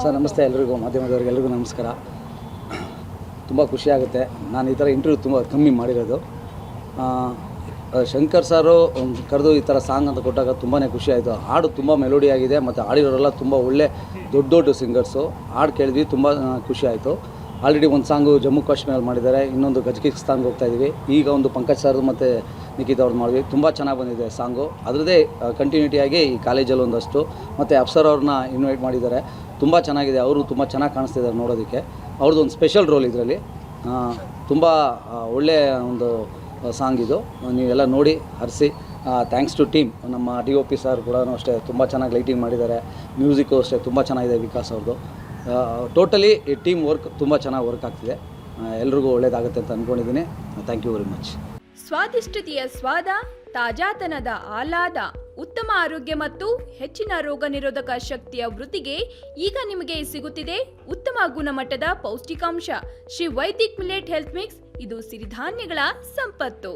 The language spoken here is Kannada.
ಸರ್ ನಮಸ್ತೆ ಎಲ್ರಿಗೂ, ಮಾಧ್ಯಮದವ್ರಿಗೆ ಎಲ್ರಿಗೂ ನಮಸ್ಕಾರ. ತುಂಬ ಖುಷಿಯಾಗುತ್ತೆ. ನಾನು ಈ ಥರ ಇಂಟರ್ವ್ಯೂ ತುಂಬ ಕಮ್ಮಿ ಮಾಡಿರೋದು. ಶಂಕರ್ ಸಾರು ಕರೆದು ಈ ಥರ ಸಾಂಗ್ ಅಂತ ಕೊಟ್ಟಾಗ ತುಂಬಾ ಖುಷಿ ಆಯಿತು. ಹಾಡು ತುಂಬ ಮೆಲೋಡಿ ಆಗಿದೆ ಮತ್ತು ಹಾಡಿರೋರೆಲ್ಲ ತುಂಬ ಒಳ್ಳೆ ದೊಡ್ಡ ದೊಡ್ಡ ಸಿಂಗರ್ಸು. ಹಾಡು ಕೇಳಿದ್ವಿ, ತುಂಬ ಖುಷಿ ಆಯಿತು. ಆಲ್ರೆಡಿ ಒಂದು ಸಾಂಗು ಜಮ್ಮು ಕಾಶ್ಮೀರಲ್ಲಿ ಮಾಡಿದ್ದಾರೆ, ಇನ್ನೊಂದು ಕಜಕಿಸ್ತಾನ್ಗೆ ಹೋಗ್ತಾಯಿದ್ದೀವಿ. ಈಗ ಒಂದು ಪಂಕಜ್ ಸರ್ದು ಮತ್ತು ನಿಖಿತ್ ಅವ್ರದ್ದು ಮಾಡಿದ್ವಿ. ತುಂಬ ಚೆನ್ನಾಗಿ ಬಂದಿದೆ ಸಾಂಗು. ಅದರದ್ದೇ ಕಂಟಿನ್ಯೂಟಿಯಾಗಿ ಈ ಕಾಲೇಜಲ್ಲಿ ಒಂದಷ್ಟು ಮತ್ತು ಅಪ್ಸರ್ ಅವ್ರನ್ನ ಇನ್ವೈಟ್ ಮಾಡಿದ್ದಾರೆ. ತುಂಬ ಚೆನ್ನಾಗಿದೆ. ಅವರು ತುಂಬ ಚೆನ್ನಾಗಿ ಕಾಣಿಸ್ತಿದ್ದಾರೆ ನೋಡೋದಕ್ಕೆ. ಅವ್ರದ್ದು ಒಂದು ಸ್ಪೆಷಲ್ ರೋಲ್ ಇದರಲ್ಲಿ. ತುಂಬ ಒಳ್ಳೆಯ ಒಂದು ಸಾಂಗ್ ಇದು. ನೀವೆಲ್ಲ ನೋಡಿ ಹರಿಸಿ. Thanks to team. ನಮ್ಮ DOP ಸರ್ ಕೂಡ ಅಷ್ಟೇ ತುಂಬ ಚೆನ್ನಾಗಿ ಲೈಟಿಂಗ್ ಮಾಡಿದ್ದಾರೆ. ಮ್ಯೂಸಿಕ್ಕು ಅಷ್ಟೇ ತುಂಬ ಚೆನ್ನಾಗಿದೆ ವಿಕಾಸ್ ಅವ್ರದ್ದು. ಟೋಟಲಿ ಈ ಟೀಮ್ ವರ್ಕ್ ತುಂಬ ಚೆನ್ನಾಗಿ ವರ್ಕ್ ಆಗ್ತಿದೆ. ಎಲ್ರಿಗೂ ಒಳ್ಳೆಯದಾಗುತ್ತೆ ಅಂತ ಅಂದ್ಕೊಂಡಿದ್ದೀನಿ. Thank you very much. ಸ್ವಾದಿಷ್ಟತೆಯ ಸ್ವಾದ, ತಾಜಾತನದ ಆಹ್ಲಾದ, ಉತ್ತಮ ಆರೋಗ್ಯ ಮತ್ತು ಹೆಚ್ಚಿನ ರೋಗ ನಿರೋಧಕ ಶಕ್ತಿಯ ವೃದ್ಧಿಗೆ ಈಗ ನಿಮಗೆ ಸಿಗುತ್ತಿದೆ ಉತ್ತಮ ಗುಣಮಟ್ಟದ ಪೌಷ್ಟಿಕಾಂಶ. Shri Vaidik millet health mix. ಇದು ಸಿರಿಧಾನ್ಯಗಳ ಸಂಪತ್ತು.